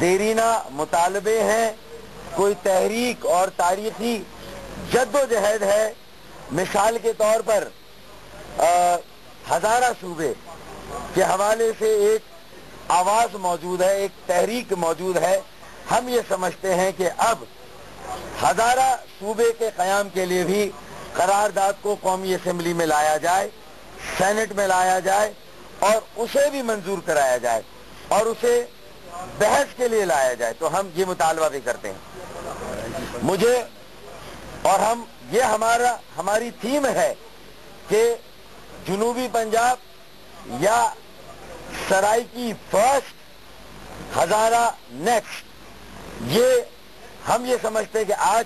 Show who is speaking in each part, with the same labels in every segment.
Speaker 1: دیرینہ مطالبے ہیں، کوئی تحریک اور تاریخی جدوجہد ہے. مثال کے طور پر ہزارہ صوبے کے حوالے سے ایک آواز موجود ہے، ایک تحریک موجود ہے. ہم یہ سمجھتے ہیں کہ اب ہزارہ صوبے کے قیام کے لیے بھی قرارداد کو قومی اسمبلی میں لایا جائے، سینٹ میں لایا جائے اور اسے بھی منظور کرایا جائے اور اسے بحث کے لیے لایا جائے. تو ہم یہ مطالبہ بھی کرتے ہیں. مجھے اور یہ ہماری تھیم ہے کہ جنوبی پنجاب یا سرائکی فرسٹ، ہزارہ نیکسٹ. ہم یہ سمجھتے ہیں کہ آج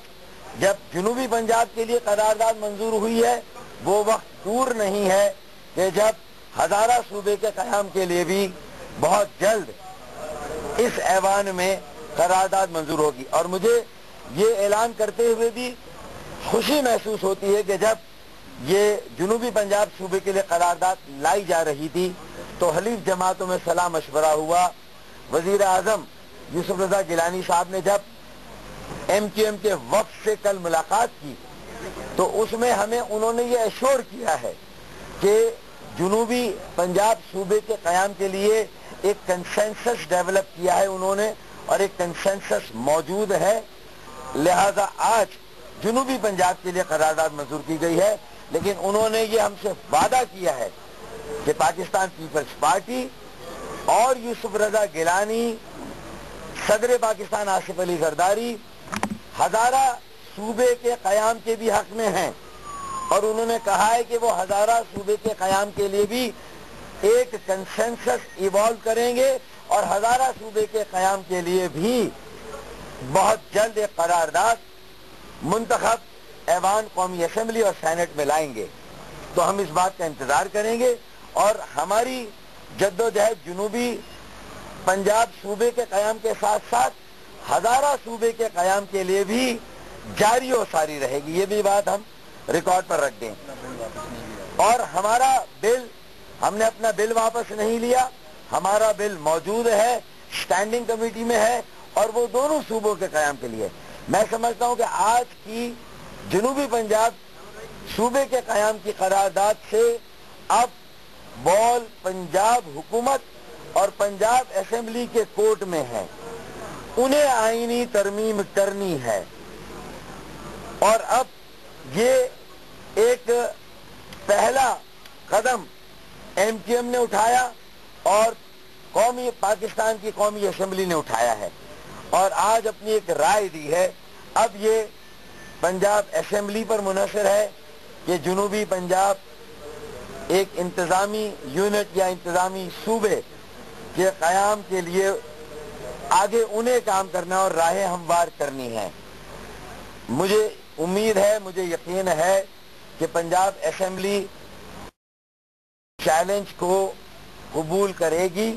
Speaker 1: جب جنوبی پنجاب کے لیے قرارداد منظور ہوئی ہے، وہ وقت دور نہیں ہے کہ جب ہزارہ صوبے کے قیام کے لیے بھی بہت جلد اس ایوان میں قرارداد منظور ہوگی. اور مجھے یہ اعلان کرتے ہوئے بھی خوشی محسوس ہوتی ہے کہ جب یہ جنوبی پنجاب صوبے کے لیے قرارداد لائی جا رہی تھی تو حلیف جماعتوں میں صلاح مشورہ ہوا. وزیر اعظم یوسف رضا گیلانی صاحب نے جب ایم کیو ایم کے وفد سے کل ملاقات کی تو اس میں انہوں نے یہ ایشور کیا ہے کہ جنوبی پنجاب صوبے کے قیام کے لیے ایک کنسنسس ڈیولپ کیا ہے انہوں نے، اور ایک کنسنسس موجود ہے. لہذا آج جنوبی پنجاب کے لیے قرارداد منظور کی گئی ہے، لیکن انہوں نے یہ ہم سے وعدہ کیا ہے کہ پاکستان پیپلز پارٹی اور یوسف رضا گیلانی، صدر پاکستان آصف علی زرداری ہزارہ صوبے کے قیام کے بھی حق میں ہیں، اور انہوں نے کہا ہے کہ وہ ہزارہ صوبے کے قیام کے لیے بھی ایک کنسنسس ایوالو کریں گے اور ہزارہ صوبے کے قیام کے لیے بھی بہت جلد ایک قرارداد منتخب ایوان قومی اسمبلی اور سینٹ میں لائیں گے. تو ہم اس بات کا انتظار کریں گے اور ہماری جدوجہد جنوبی پنجاب صوبے کے قیام کے ساتھ ساتھ ہزارہ صوبے کے قیام کے لیے بھی جاری و ساری رہے گی. یہ بھی بات ہم ریکارڈ پر رکھ دیں. اور ہمارا بل، ہم نے اپنا بل واپس نہیں لیا، ہمارا بل موجود ہے، اسٹینڈنگ کمیٹی میں ہے اور وہ دونوں صوبوں کے قیام کے لیے. میں سمجھتا ہوں کہ آج کی جنوبی پنجاب صوبے کے قیام کی قرارداد سے اب بال پنجاب حکومت اور پنجاب اسمبلی کے کورٹ میں ہے. انہیں آئینی ترمیم کرنی ہے اور اب یہ ایک پہلا قدم ایم کیو ایم نے اٹھایا اور پاکستان کی قومی اسمبلی نے اٹھایا ہے اور آج اپنی ایک رائے دی ہے. اب یہ پنجاب اسمبلی پر منحصر ہے کہ جنوبی پنجاب ایک انتظامی یونٹ یا انتظامی صوبے کے قیام کے لیے آگے انہیں کام کرنا اور راہیں ہموار کرنی ہیں. مجھے امید ہے، مجھے یقین ہے کہ پنجاب اسمبلی چیلنج کو قبول کرے گی.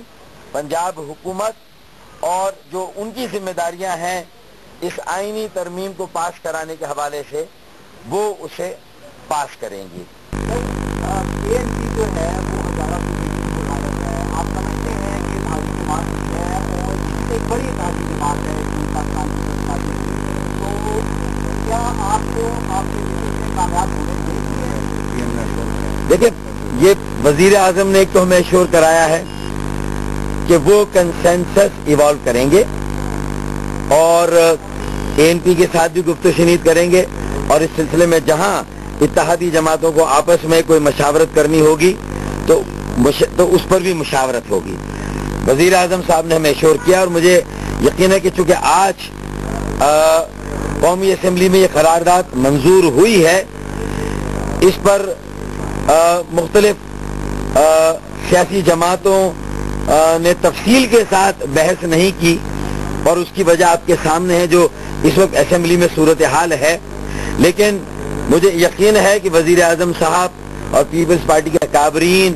Speaker 1: پنجاب حکومت اور جو ان کی ذمہ داریاں ہیں اس آئینی ترمیم کو پاس کرانے کے حوالے سے وہ اسے پاس کریں گی.
Speaker 2: ANC جو ہے وہ ہزارہ صوبے ہے. آپ سمجھتے ہیں کہ اتحادی جماعت ہے اور ایک بڑی اتحادی جماعت ہے پاکستان پیپلز پارٹی. تو کیا آپ کو آپ کے میں کامیاب ہونے کے؟
Speaker 1: دیکھیں، یہ وزیر اعظم نے ایک تو ہمیں ایشور کرایا ہے کہ وہ کنسنسس ایوالو کریں گے اور ANC کے ساتھ بھی گفت و شنید کریں گے اور اس سلسلے میں جہاں اتحادی جماعتوں کو آپس میں کوئی مشاورت کرنی ہوگی تو اس پر بھی مشاورت ہوگی. وزیر اعظم صاحب نے ہمیں ایشور کیا اور مجھے یقین ہے کہ چونکہ آج قومی اسمبلی میں یہ قرارداد منظور ہوئی ہے، اس پر مختلف سیاسی جماعتوں نے تفصیل کے ساتھ بحث نہیں کی اور اس کی وجہ آپ کے سامنے ہے جو اس وقت اسمبلی میں صورتحال ہے. لیکن مجھے یقین ہے کہ وزیر اعظم صاحب اور پیپلز پارٹی کے اکابرین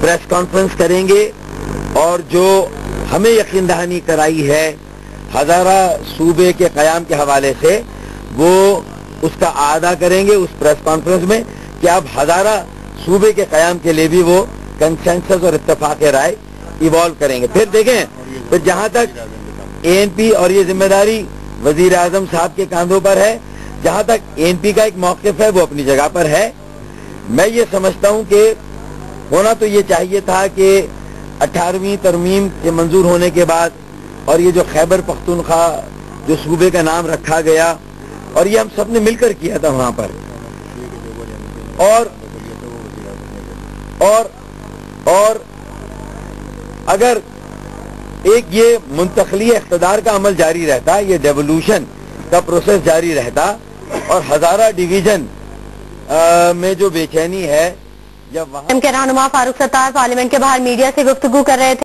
Speaker 1: پریس کانفرنس کریں گے اور جو ہمیں یقین دہانی کرائی ہے ہزارہ صوبے کے قیام کے حوالے سے وہ اس کا اعادہ کریں گے اس پریس کانفرنس میں کہ اب ہزارہ صوبے کے قیام کے لیے بھی وہ کنسنسس اور اتفاق رائے ایوالو کریں گے. پھر دیکھیں، پھر جہاں تک ANP اور یہ ذمہ داری وزیر اعظم صاحب کے کاندھوں پر ہے. جہاں تک ANP کا ایک موقف ہے وہ اپنی جگہ پر ہے. میں یہ سمجھتا ہوں کہ ہونا تو یہ چاہیے تھا کہ 18ویں ترمیم کے منظور ہونے کے بعد اور یہ جو خیبر پختونخوا جو صوبے کا نام رکھا گیا اور یہ ہم سب نے مل کر کیا تھا وہاں پر اور اگر ایک یہ منتقلی اقتدار کا عمل جاری رہتا, یہ ڈیولوشن کا پروسیس جاری رہتا اور ہزارہ ڈویژن میں جو بے چینی ہے یا وہاں
Speaker 3: کے رہنما فاروق ستار پارلیمنٹ کے باہر میڈیا سے گفتگو کر رہے تھے.